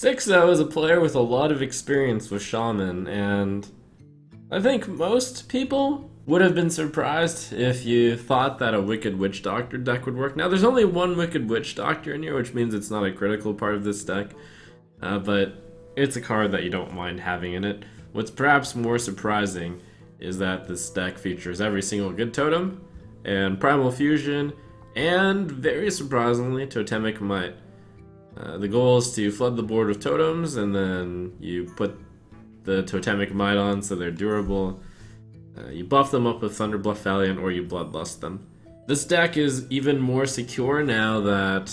Sixo is a player with a lot of experience with Shaman, and I think most people would have been surprised if you thought that a Wicked Witch Doctor deck would work. Now, there's only one Wicked Witch Doctor in here, which means it's not a critical part of this deck, but it's a card that you don't mind having in it. What's perhaps more surprising is that this deck features every single good totem, and Primal Fusion, and very surprisingly, Totemic Might. The goal is to flood the board with totems, and then you put the Totemic Might on so they're durable. You buff them up with Thunderbluff Valiant, or you Bloodlust them. This deck is even more secure now that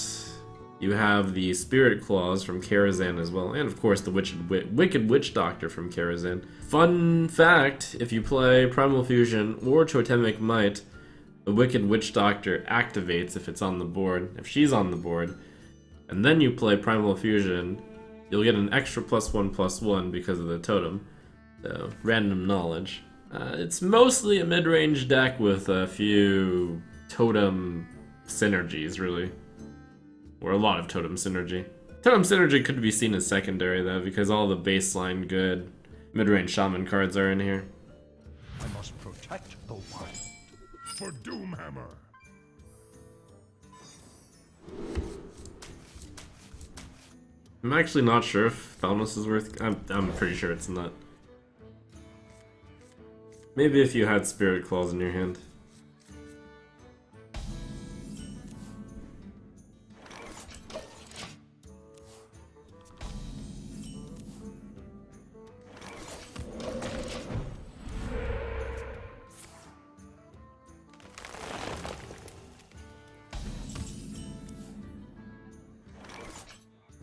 you have the Spirit Claws from Karazhan as well, and of course the Wicked Witch Doctor from Karazhan. Fun fact, if you play Primal Fusion or Totemic Might, the Wicked Witch Doctor activates if it's on the board, if she's on the board, and then you play Primal Fusion, you'll get an extra +1/+1 because of the totem. So, random knowledge. It's mostly a mid-range deck with a few totem synergies, really. Or a lot of totem synergy. Totem synergy could be seen as secondary, though, because all the baseline good mid-range shaman cards are in here. I must protect the wild. For Doomhammer. I'm actually not sure if Thalmos is worth... I'm pretty sure it's not. Maybe if you had Spirit Claws in your hand.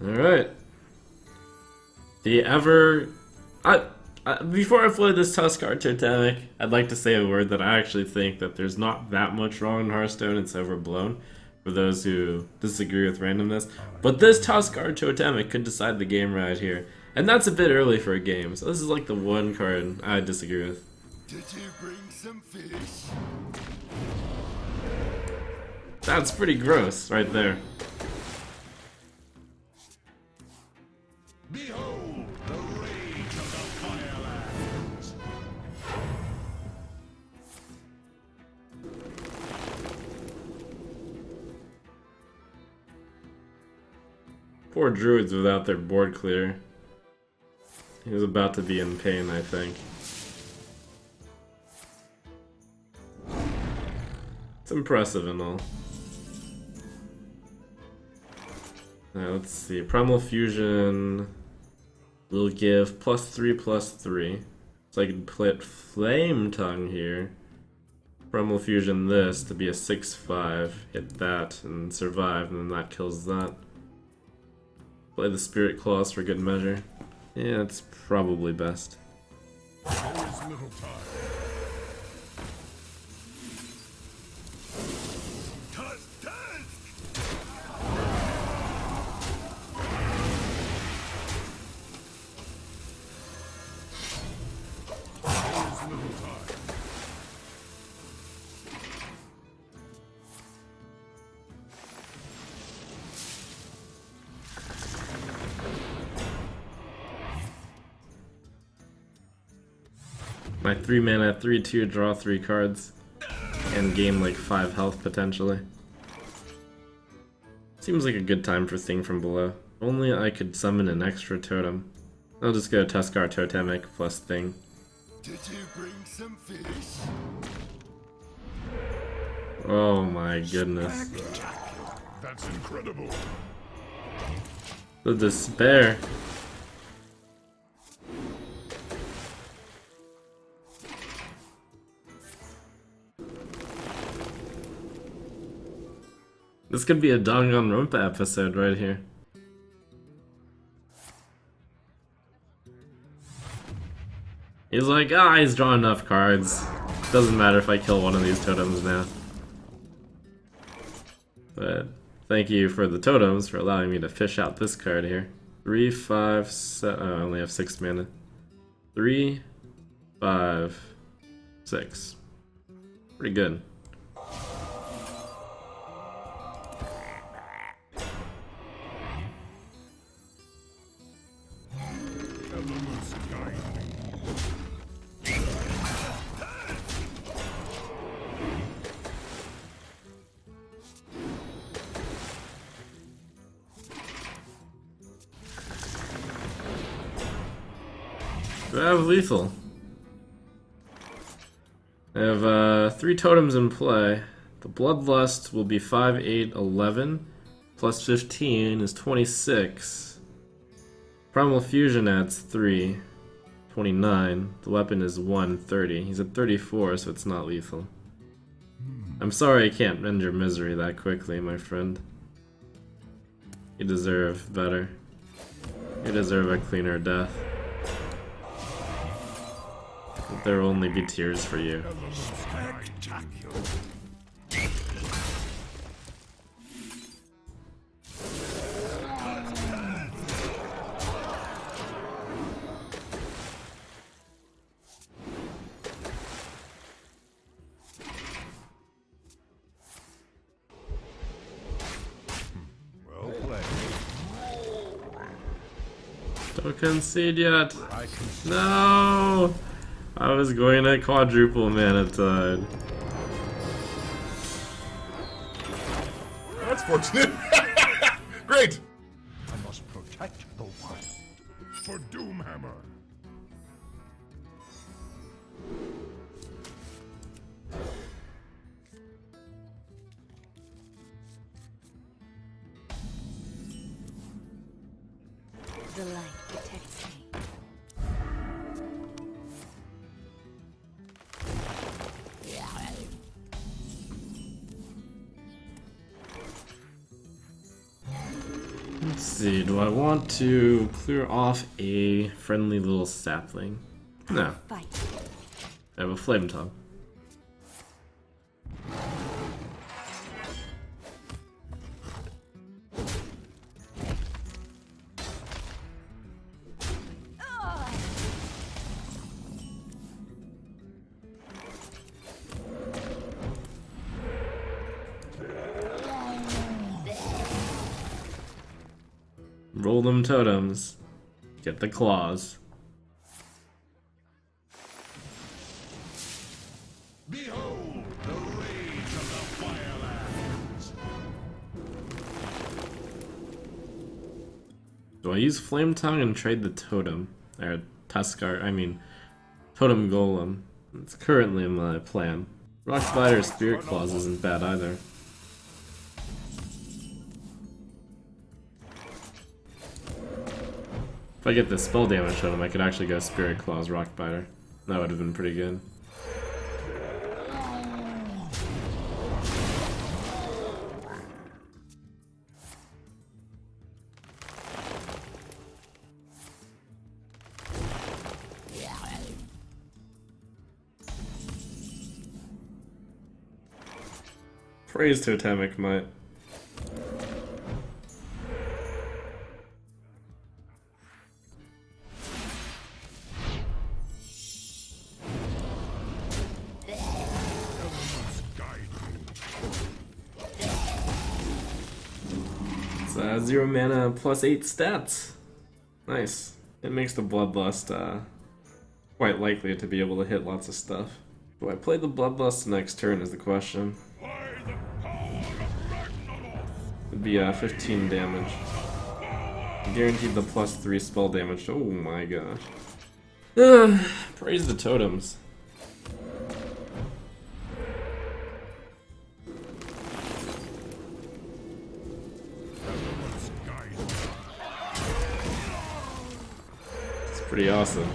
Alright. Before I play this Tuskar Totemic, I'd like to say a word that I actually think that there's not that much wrong in Hearthstone. It's overblown for those who disagree with randomness. But this Tuskar Totemic could decide the game right here. And that's a bit early for a game, so this is like the one card I disagree with. Did you bring some fish? That's pretty gross right there. Behold the rage of the Firelands. Poor druids without their board clear. He was about to be in pain, I think. It's impressive and all. Now let's see. Primal Fusion will give +3/+3. So I can put Flame Tongue here. Primal Fusion this to be a 6/5. Hit that and survive, and then that kills that. Play the Spirit Claws for good measure. Yeah, it's probably best. There is little time. My 3-mana, 3/2, draw 3 cards, and gain like 5 health potentially. Seems like a good time for Thing from Below. Only I could summon an extra totem. I'll just go Tuskar Totemic plus Thing. Did you bring some fish? Oh my goodness. That's incredible. The despair. This could be a Danganronpa episode right here. He's like, he's drawn enough cards. Doesn't matter if I kill one of these totems now. But thank you for the totems for allowing me to fish out this card here. 3, 5, 7. Oh, I only have 6 mana. 3, 5, 6. Pretty good. Elements guide me. Do I have lethal? I have 3 totems in play. The Bloodlust will be 5, 8, 11. Plus 15 is 26. Primal Fusion adds 3. 29. The weapon is 1, 30. He's at 34, so it's not lethal. I'm sorry I can't end your misery that quickly, my friend. You deserve better. You deserve a cleaner death. There will only be tears for you. Spectacular. Well played. Don't concede yet. I can No! I was going to quadruple mana tide. That's fortunate. Great. I must protect the wild. For Doomhammer. The light protects me. Let's see, do I want to clear off a friendly little sapling? No, Fight. I have a flame tongue. Roll them totems. Get the claws. Behold the rage of the Firelands. Do I use Flame Tongue and trade the totem? Or Tuskar, I mean, Totem Golem. It's currently my plan. Rock Spider Spirit Claws isn't bad either. If I get the spell damage totem, I could actually go Spirit Claws, Rockbiter. That would have been pretty good. Praise Totemic Might. Elements guide me. It's 0 mana plus 8 stats. Nice. It makes the Bloodlust quite likely to be able to hit lots of stuff. Do I play the Bloodlust next turn is the question. By the power of Ragnarok. It'd be 15 damage. Guaranteed the plus 3 spell damage. Oh my gosh. Praise the totems. Elements guide me. It's pretty awesome.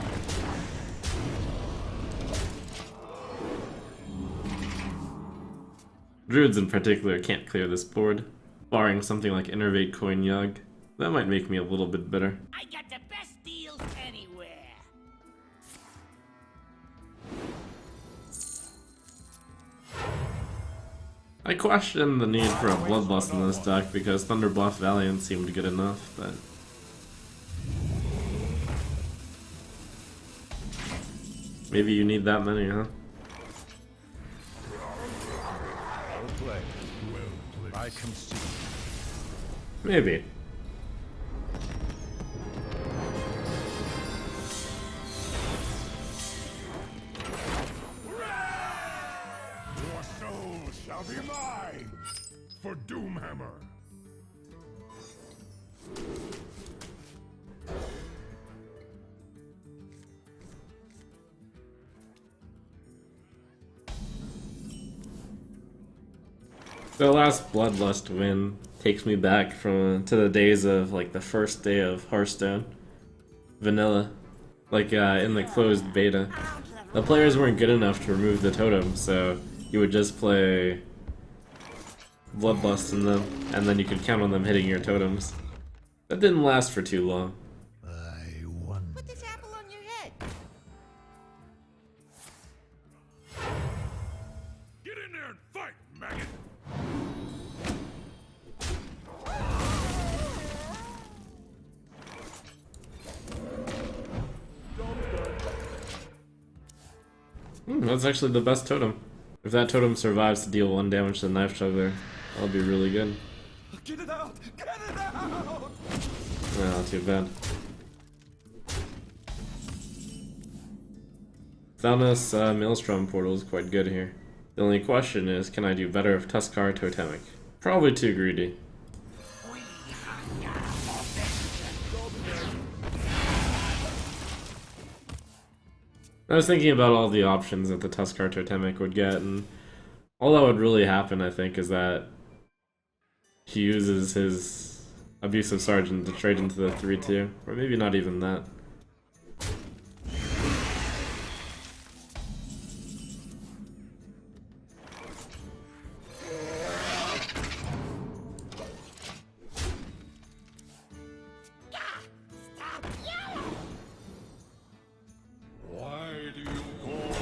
Druids in particular can't clear this board. Barring something like Innervate Coin Yug. That might make me a little bit better. I got the best deals anywhere. I question the need for a Bloodlust in this deck because Thunderbluff Valiant seemed good enough, but... Maybe you need that many, huh? Well played. Well played. I concede. Maybe. Be mine! For Doomhammer! The last Bloodlust win takes me back to the days of like the first day of Hearthstone vanilla, like in the closed beta. The players weren't good enough to remove the totems, so you would just play Bloodlust in them, and then you could count on them hitting your totems. That didn't last for too long. I won. Put this apple on your head. Get in there and fight, maggot! That's actually the best totem. If that totem survives to deal 1 damage to the knife juggler, that'll be really good. Get it out! Get it out! Yeah, not too bad. Thanos Maelstrom portal is quite good here. The only question is, can I do better with Tuskar Totemic? Probably too greedy. I was thinking about all the options that the Tuskar Totemic would get, and all that would really happen, I think, is that he uses his Abusive Sergeant to trade into the 3-2, or maybe not even that. Why do you call?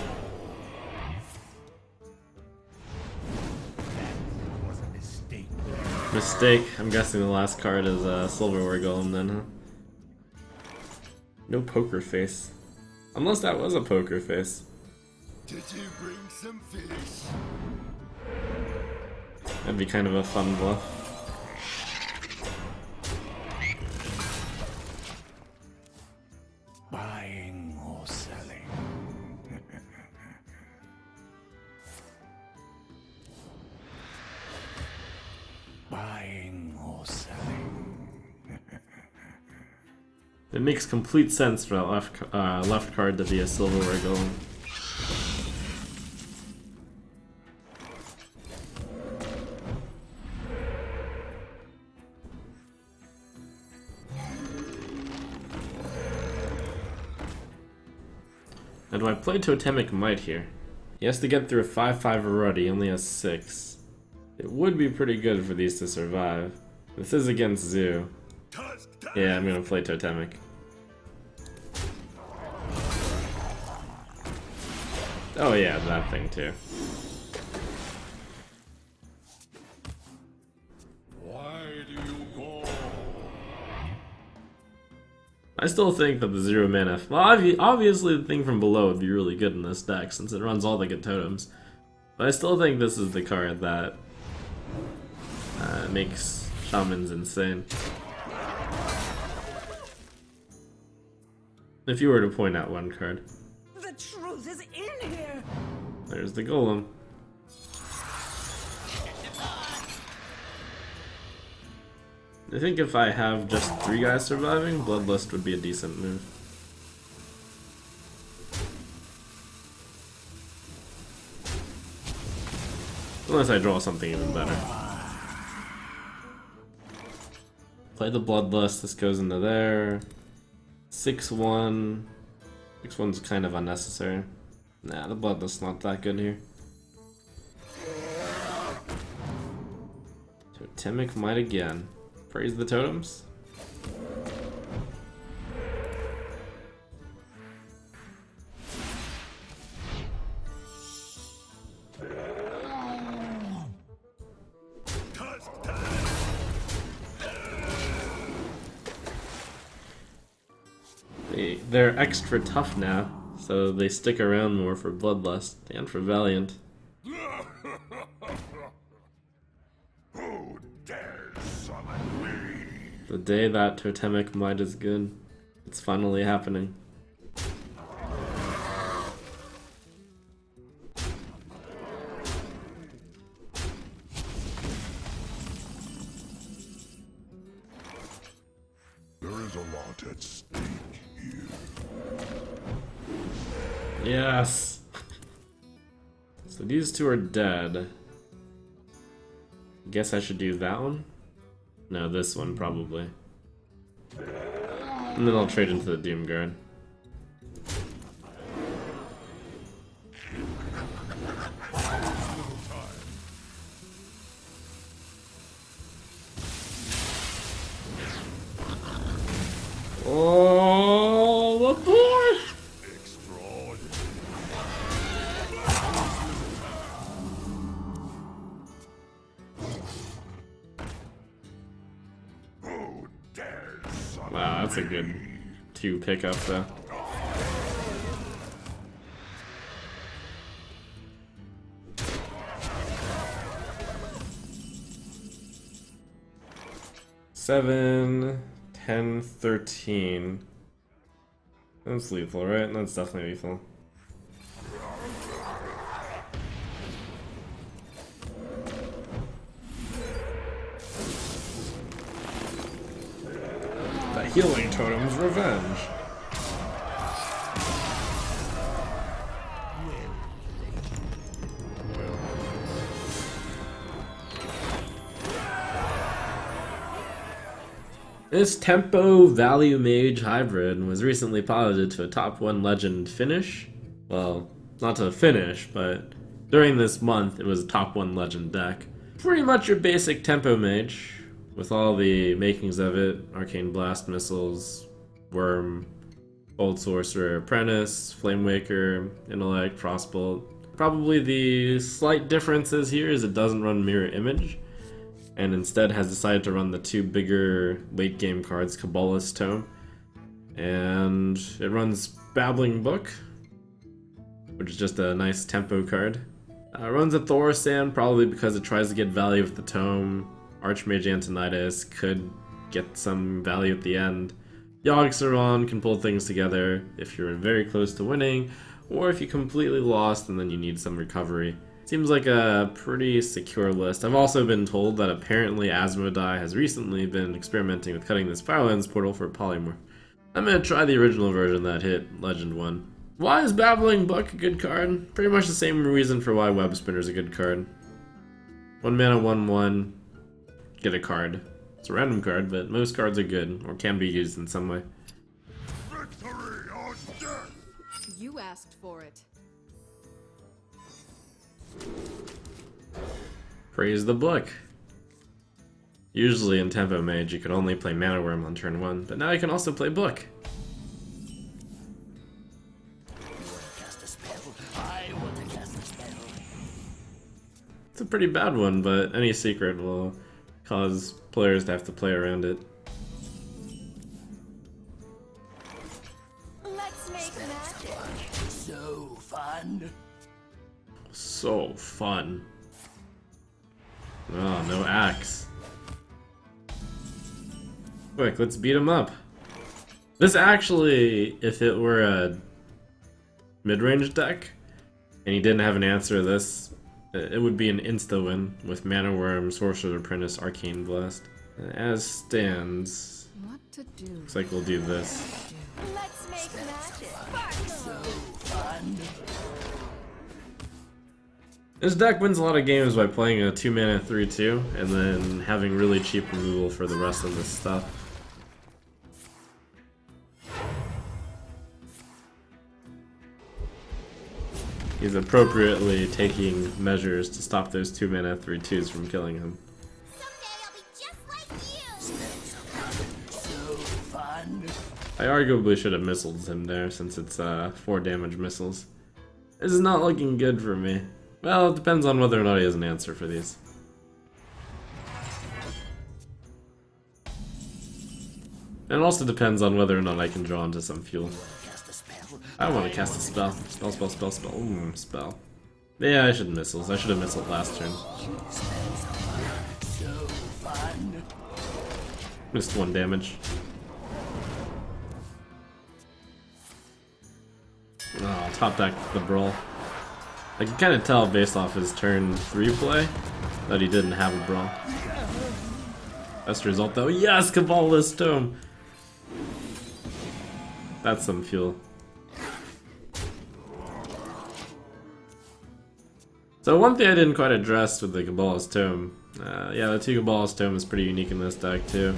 That was a mistake. Mistake. I'm guessing the last card is Silverware Golem then, huh? No poker face. Unless that was a poker face. Did you bring some fish? That'd be kind of a fun bluff. Buying or selling? Buying or selling? It makes complete sense for that left card to be a Silverware Golem. Now, do I play Totemic Might here? He has to get through a 5-5 already, he only has 6. It would be pretty good for these to survive. This is against Zoo. Yeah, I'm gonna play Totemic. Oh yeah, that thing too. Why do you call? I still think that the 0 mana... Well, obviously the thing from below would be really good in this deck since it runs all the good totems. But I still think this is the card that makes Shamans insane. If you were to point out one card. The truth is in here. There's the Golem. I think if I have just 3 guys surviving, Bloodlust would be a decent move. Unless I draw something even better. Play the Bloodlust, this goes into there. 6-1. 6-1's kind of unnecessary. Nah, the Bloodlust's not that good here. Totemic Might again. Praise the totems. They're extra tough now, so they stick around more for Bloodlust and for Valiant. Who dares summon me? The day that Totemic Might is good, it's finally happening. lot at stake here. Yes. So these two are dead. Guess I should do that one? No, this one probably. And then I'll trade into the Doom Guard. Oh, the boy! Wow, that's a good 2 pickups though. Seven, 10, 13. That's lethal, right? That's definitely lethal. The Healing Totem's Revenge. This Tempo Value Mage hybrid was recently piloted to a top 1 legend finish. Well, not to finish, but during this month it was a top 1 legend deck. Pretty much your basic Tempo Mage, with all the makings of it: Arcane Blast missiles, Worm, Old Sorcerer, Apprentice, Flamewaker, Intellect, Frostbolt. Probably the slight differences here is it doesn't run Mirror Image, and instead has decided to run the 2 bigger late game cards, Kabbalah's Tome, and it runs Babbling Book, which is just a nice tempo card. It runs a Thorsan, probably because it tries to get value with the Tome. Archmage Antonidas could get some value at the end. Yogg-Saron can pull things together if you're very close to winning, or if you completely lost and then you need some recovery. Seems like a pretty secure list. I've also been told that apparently Asmodai has recently been experimenting with cutting this Firelands portal for Polymorph. I'm gonna try the original version that hit Legend 1. Why is Babbling Book a good card? Pretty much the same reason for why Web Spinner's a good card. 1 mana, 1/1, get a card. It's a random card, but most cards are good, or can be used in some way. Victory or death! You asked for it. Praise the book. Usually in Tempo Mage you could only play Mana Worm on turn 1, but now you can also play Book. It's a pretty bad one, but any secret will cause players to have to play around it. Let's make magic. So fun. So fun. Oh, no axe. Quick, let's beat him up. This actually, if it were a mid-range deck, and he didn't have an answer to this, it would be an insta-win with Mana Worm, Sorcerer's Apprentice, Arcane Blast. As stands, What to do? looks like we'll do this. Let's make magic. This deck wins a lot of games by playing a 2-mana 3/2 and then having really cheap removal for the rest of this stuff. He's appropriately taking measures to stop those 2-mana 3/2s from killing him. Someday I'll be just like you. I arguably should have missiled him there since it's 4 damage missiles. This is not looking good for me. Well, it depends on whether or not he has an answer for these. And it also depends on whether or not I can draw into some fuel. I want to cast a spell. Spell. Ooh, spell. Yeah, I should missiles. I should have missiled last turn. Missed 1 damage. Oh, top deck the Brawl. I can kind of tell based off his turn 3 play that he didn't have a Brawl. Best result though, yes, Kabbalah's Tome! That's some fuel. So one thing I didn't quite address with the Cabala's Tome, yeah, the 2 Cabala's Tome is pretty unique in this deck too.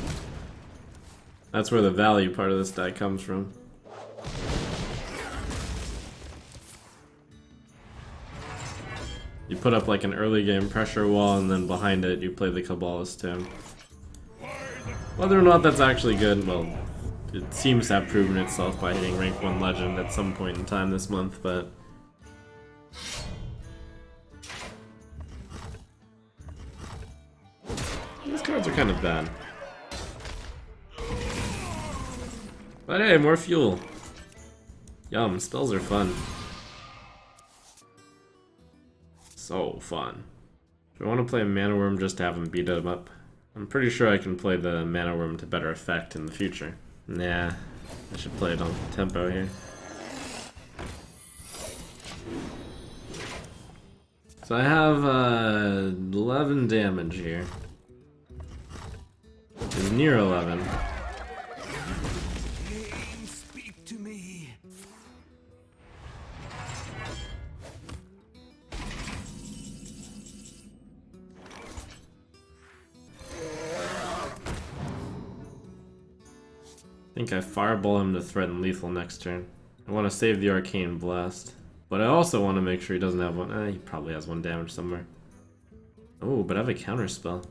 That's where the value part of this deck comes from. You put up like an early game pressure wall, and then behind it you play the Cabala's Tome. Whether or not that's actually good, well, it seems to have proven itself by hitting rank 1 legend at some point in time this month, but these cards are kind of bad. But hey, more fuel. Yum, spells are fun. So fun. Do I want to play a Mana Worm just to have him beat him up? I'm pretty sure I can play the Mana Worm to better effect in the future. Nah, I should play it on tempo here. So I have 11 damage here. It's near 11. Speak to me. I think I fireball him to threaten lethal next turn. I want to save the Arcane Blast. But I also want to make sure he doesn't have one. He probably has 1 damage somewhere. Oh, but I have a counter spell.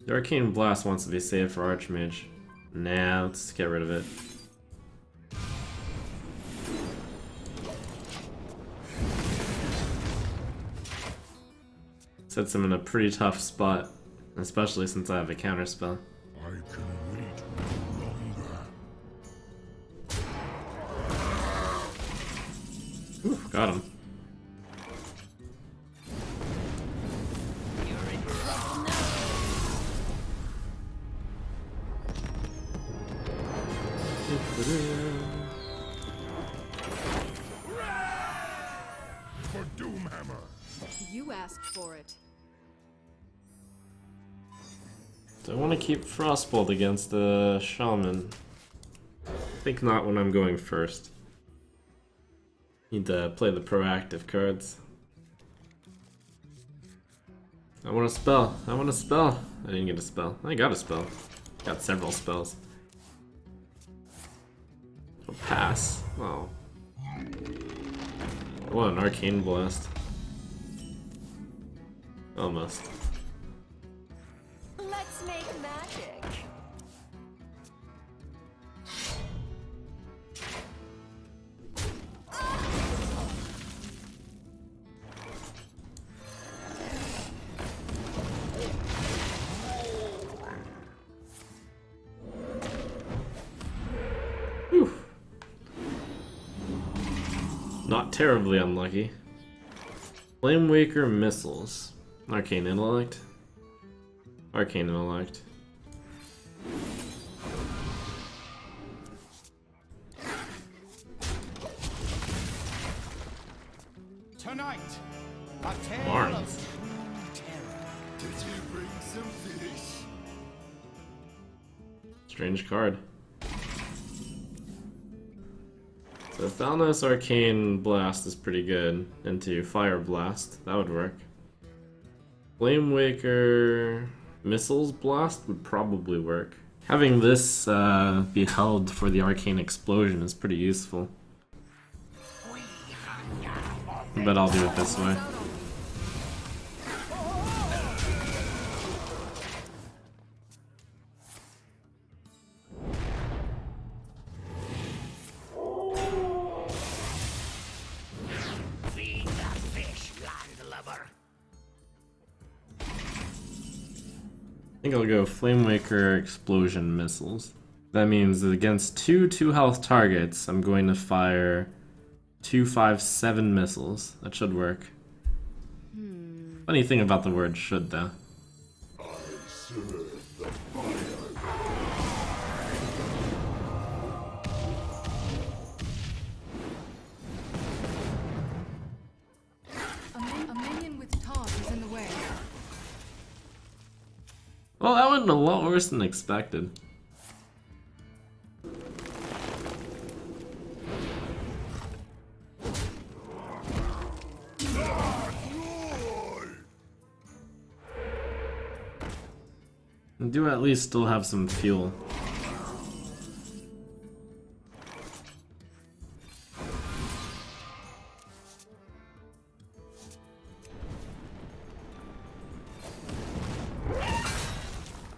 The Arcane Blast wants to be saved for Archmage. Nah, let's get rid of it. Sets him in a pretty tough spot, especially since I have a counter spell. I can wait no longer. Ooh, got him. For Doomhammer. You asked for it. Do I want to keep Frostbolt against the Shaman? I think not when I'm going first. Need to play the proactive cards. I want a spell. I want a spell. I didn't get a spell. I got a spell. Got several spells. I'll pass. Oh. I want an Arcane Blast. Almost. Let's make magic. Whew. Not terribly unlucky. Flamewaker Missiles. Arcane Intellect. Arcane Intellect. Tonight, a tale Barnes. of terror. Did you bring some fish? Strange card. So Thalnos Arcane Blast is pretty good into Fire Blast. That would work. Flamewaker Missiles Blast would probably work. Having this be held for the Arcane Explosion is pretty useful. I bet I'll do it this way. Feed the fish, landlubber. I think I'll go Flamewaker Explosion Missiles. That means that against 2 health targets, I'm going to fire 2, 5, 7 missiles. That should work. Funny thing about the word should, though. I serve the fire. A minion with taunt is in the way. Well, that went a lot worse than expected. I do at least still have some fuel.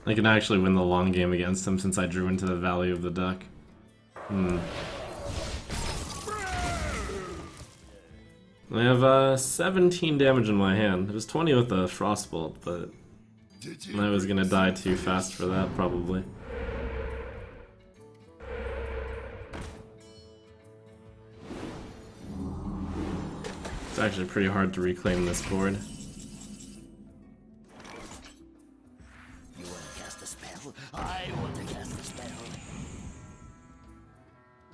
I can actually win the long game against him since I drew into the Valley of the Duck. I have 17 damage in my hand. It was 20 with the Frostbolt, but I was gonna die too fast for that, probably. It's actually pretty hard to reclaim this board. You want to cast a spell? I want to cast a spell.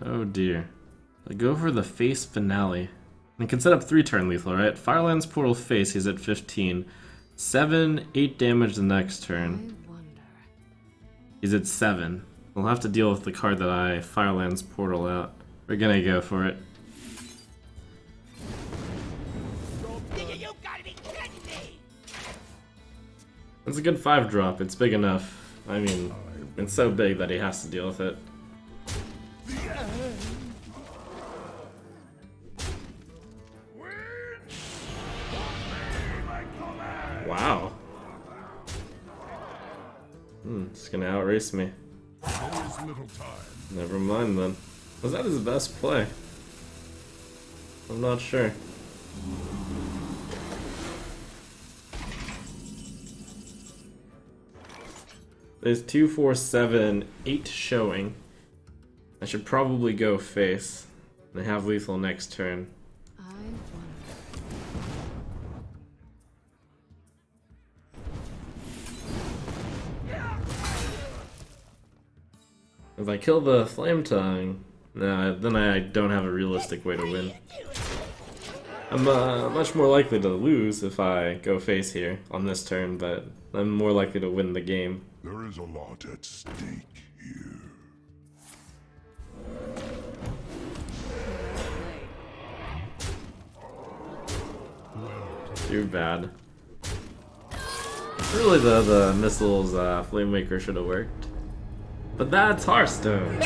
Oh dear. I go for the face finale. And can set up 3 turn lethal, right? Firelands Portal face, he's at 15. 7, 8 damage the next turn. I wonder. He's at 7. We'll have to deal with the card that I Firelands Portal out. We're gonna go for it. You gotta be kidding me! It's a good 5-drop, it's big enough. I mean, it's so big that he has to deal with it. Wow. It's gonna outrace me. Always little time. Never mind then. Was that his best play? I'm not sure. There's 2, 4, 7, 8 showing. I should probably go face and have lethal next turn. I wonder. If I kill the Flame Tongue, then I don't have a realistic way to win. I'm much more likely to lose if I go face here on this turn, but I'm more likely to win the game. There is a lot at stake here. Too bad. Really, the missiles Flame Waker should have worked. But that's Hearthstone.